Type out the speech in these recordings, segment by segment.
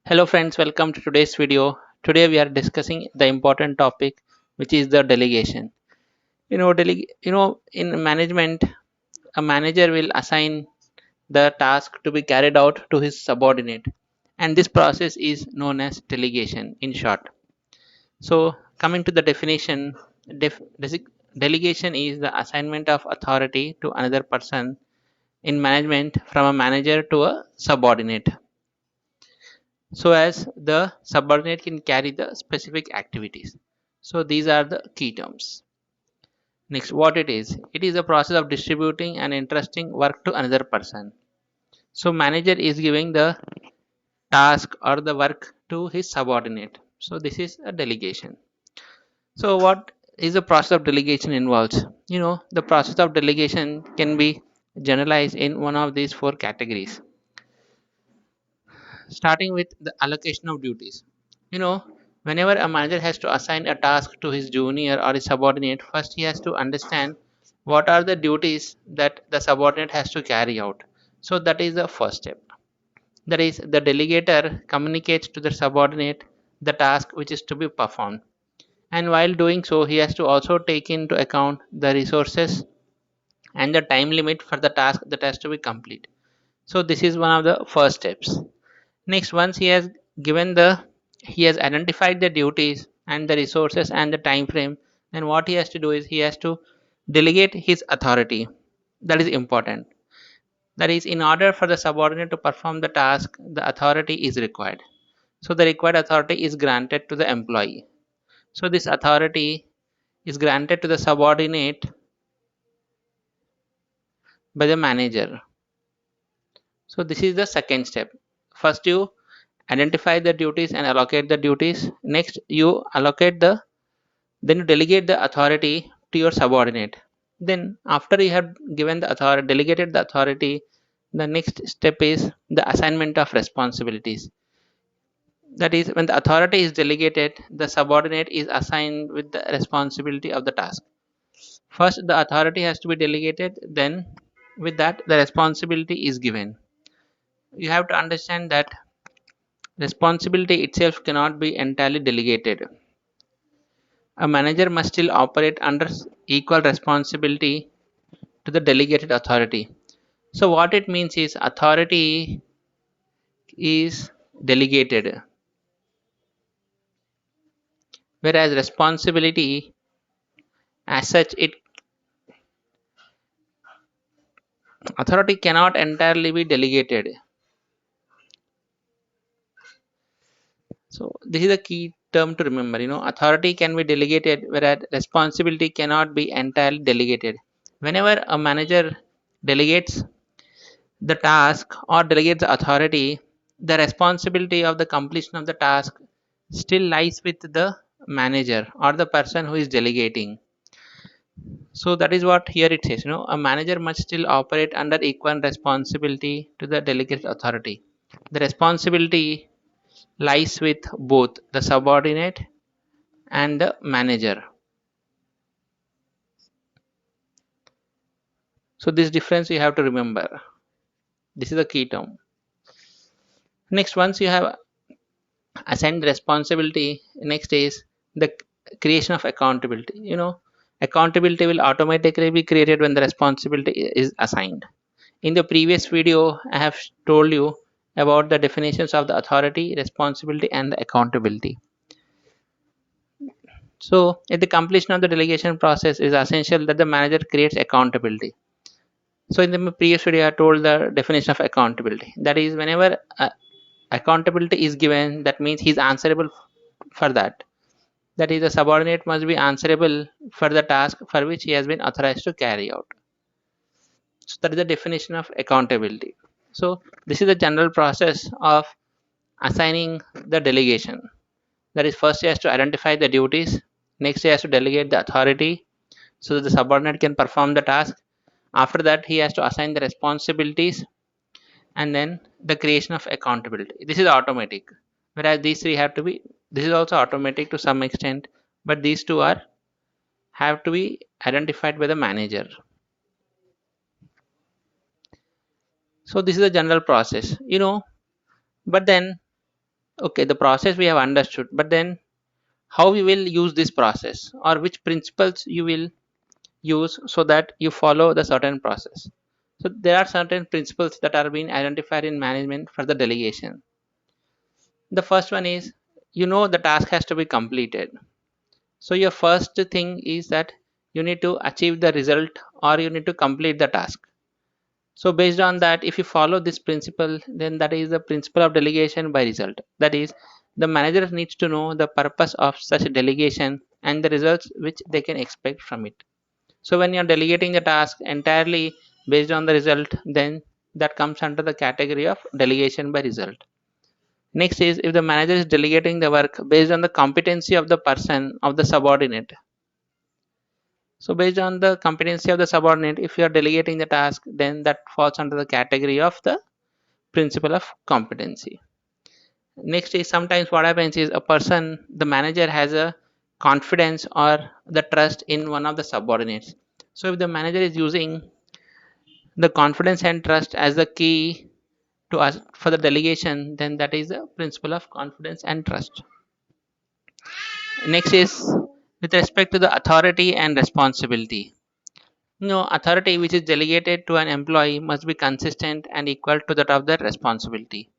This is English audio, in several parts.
Hello friends, welcome to today's video. Today we are discussing the important topic which is the delegation. In management, a manager will assign the task to be carried out to his subordinate, and this process is known as delegation in short. So, coming to the definition, delegation is the assignment of authority to another person in management from a manager to a subordinate, so as the subordinate can carry the specific activities. So these are the key terms. Next, what it is. It is a process of distributing and entrusting work to another person. So manager is giving the task or the work to his subordinate. So this is a delegation. So what is the process of delegation involves? The process of delegation can be generalized in one of these four categories, starting with the allocation of duties. you know Whenever a manager has to assign a task to his junior or his subordinate, first he has to understand what are the duties that the subordinate has to carry out. So that is the first step. That is, the delegator communicates to the subordinate the task which is to be performed, and while doing so he has to also take into account the resources and the time limit for the task that has to be complete. So this is one of the first steps. Next, once he has identified the duties and the resources and the time frame, then what he has to do is he has to delegate his authority. That is important. That is, in order for the subordinate to perform the task, the authority is required. So the required authority is granted to the employee. So this authority is granted to the subordinate by the manager. So this is the second step. First you identify the duties and allocate the duties. Next you allocate the then you delegate the authority to your subordinate. Then after you have given the authority, delegated the authority, the next step is the assignment of responsibilities. That is, when the authority is delegated, the subordinate is assigned with the responsibility of the task. First the authority has to be delegated, then with that the responsibility is given. You have to understand that responsibility itself cannot be entirely delegated. A manager must still operate under equal responsibility to the delegated authority. So what it means is authority is delegated, whereas responsibility as such, it authority cannot entirely be delegated. So this is a key term to remember. Authority can be delegated, whereas responsibility cannot be entirely delegated. Whenever a manager delegates the task or delegates the authority, the responsibility of the completion of the task still lies with the manager or the person who is delegating. So that is what here it says. A manager must still operate under equal responsibility to the delegated authority. The responsibility lies with both the subordinate and the manager. So this difference you have to remember. This is a key term. Next, once you have assigned responsibility, next is the creation of accountability. Accountability will automatically be created when the responsibility is assigned. In the previous video I have told you about the definitions of the authority, responsibility and the accountability. So at the completion of the delegation process, it is essential that the manager creates accountability. So in the previous video I told the definition of accountability. That is, whenever accountability is given, that means he is answerable for that. That is, the subordinate must be answerable for the task for which he has been authorized to carry out. So that is the definition of accountability. So this is the general process of assigning the delegation. That is, first he has to identify the duties, next he has to delegate the authority so that the subordinate can perform the task. After that he has to assign the responsibilities, and then the creation of accountability. This is automatic, whereas these three have to be, this is also automatic to some extent, but these two are have to be identified by the manager. So this is the general process. But then Okay, the process we have understood, but then how we will use this process, or which principles you will use so that you follow the certain process. So there are certain principles that are being identified in management for the delegation. The first one is, the task has to be completed. So your first thing is that you need to achieve the result, or you need to complete the task. So based on that, if you follow this principle, then that is the principle of delegation by result. That is, the manager needs to know the purpose of such delegation and the results which they can expect from it. So when you're delegating the task entirely based on the result, then that comes under the category of delegation by result. Next is, if the manager is delegating the work based on the competency of the person of the subordinate. So based on the competency of the subordinate, if you are delegating the task, then that falls under the category of the principle of competency. Next is, sometimes what happens is, the manager has a confidence or the trust in one of the subordinates. So if the manager is using the confidence and trust as the key to us for the delegation, then that is the principle of confidence and trust. Next is with respect to the authority and responsibility. Authority which is delegated to an employee must be consistent and equal to that of their responsibility.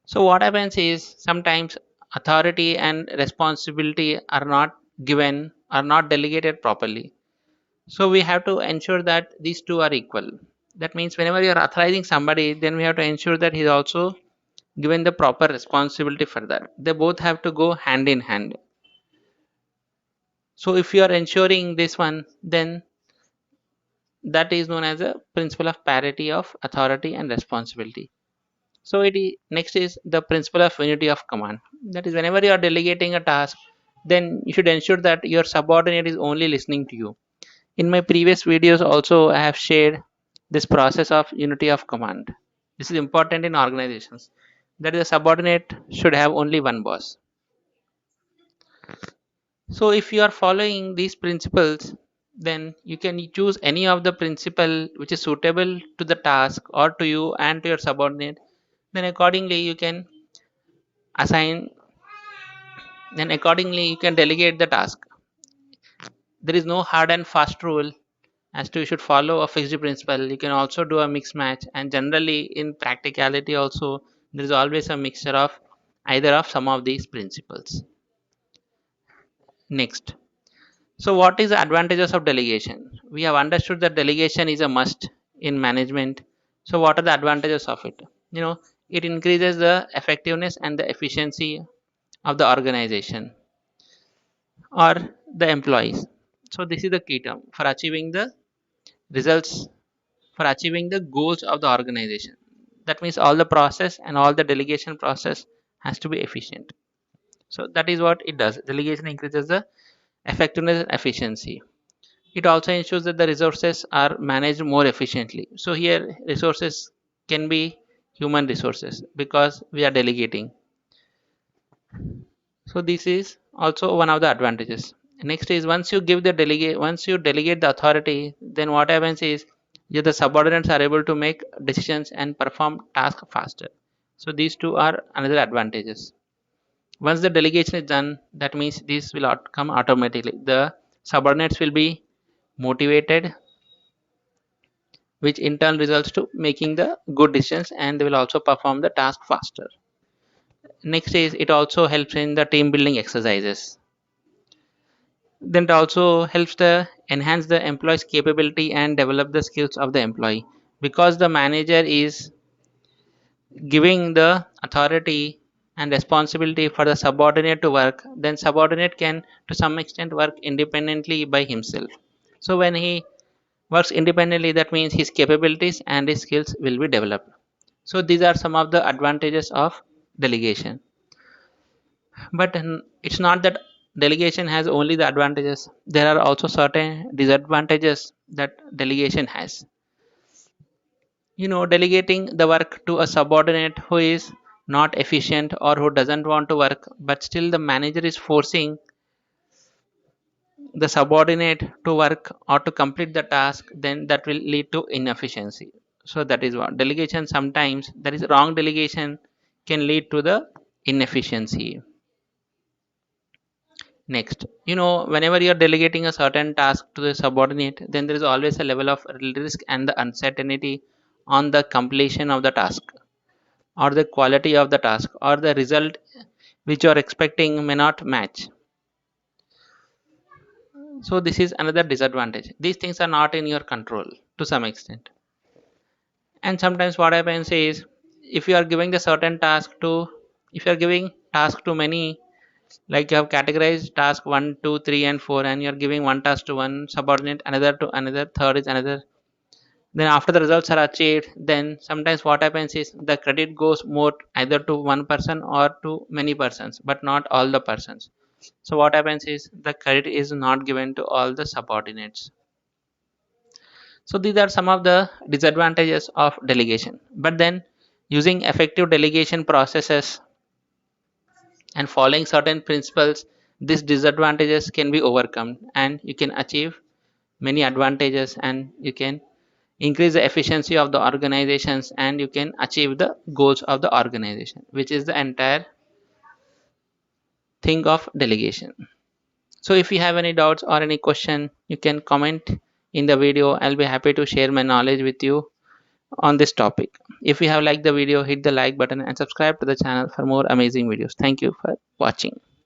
So what happens is, sometimes authority and responsibility are not given, are not delegated properly. So we have to ensure that these two are equal. That means whenever you are authorizing somebody, then we have to ensure that he is also given the proper responsibility for that. They both have to go hand in hand. So if you are ensuring this one, then that is known as a principle of parity of authority and responsibility. So next is the principle of unity of command. That is, whenever you are delegating a task, then you should ensure that your subordinate is only listening to you. In my previous videos also, I have shared this process of unity of command. This is important in organizations. That is, a subordinate should have only one boss. So if you are following these principles, then you can choose any of the principle which is suitable to the task or to you and to your subordinate. Then accordingly you can assign, then accordingly you can delegate the task. There is no hard and fast rule as to you should follow a fixed principle. You can also do a mix match, and generally in practicality also there is always a mixture of either of some of these principles. Next, so what is the advantages of delegation? We have understood that delegation is a must in management. So what are the advantages of it? It increases the effectiveness and the efficiency of the organization or the employees. So this is the key term for achieving the results, for achieving the goals of the organization. That means all the process and all the delegation process has to be efficient. So that is what it does. Delegation increases the effectiveness and efficiency. It also ensures that the resources are managed more efficiently. So here resources can be human resources because we are delegating. So this is also one of the advantages. Next is, once you delegate the authority, then what happens is, the subordinates are able to make decisions and perform tasks faster. So these two are another advantages. Once the delegation is done, that means this will come automatically. The subordinates will be motivated, which in turn results to making the good decisions, and they will also perform the task faster. Next is, it also helps in the team building exercises. Then it also helps to enhance the employee's capability and develop the skills of the employee, because the manager is giving the authority and responsibility for the subordinate to work. Then subordinate can to some extent work independently by himself. So when he works independently, that means his capabilities and his skills will be developed. So these are some of the advantages of delegation. But it's not that delegation has only the advantages. There are also certain disadvantages that delegation has. Delegating the work to a subordinate who is not efficient or who doesn't want to work, but still the manager is forcing the subordinate to work or to complete the task, then that will lead to inefficiency. So that is what delegation, sometimes that is wrong delegation, can lead to the inefficiency. Next, whenever you're delegating a certain task to the subordinate, then there is always a level of risk and the uncertainty on the completion of the task, or the quality of the task, or the result which you are expecting may not match. So this is another disadvantage. These things are not in your control to some extent. And sometimes what happens is, if you are giving the certain task to if you are giving task to many, like you have categorized task 1, 2, 3, and 4, and you are giving one task to one subordinate, another to another, third is another. Then after the results are achieved, then sometimes what happens is the credit goes more either to one person or to many persons, but not all the persons. So what happens is the credit is not given to all the subordinates. So these are some of the disadvantages of delegation. But then, using effective delegation processes and following certain principles, these disadvantages can be overcome, and you can achieve many advantages, and you can increase the efficiency of the organizations, and you can achieve the goals of the organization, which is the entire thing of delegation. So if you have any doubts or any question, you can comment in the video. I'll be happy to share my knowledge with you on this topic. If you have liked the video, hit the like button and subscribe to the channel for more amazing videos. Thank you for watching.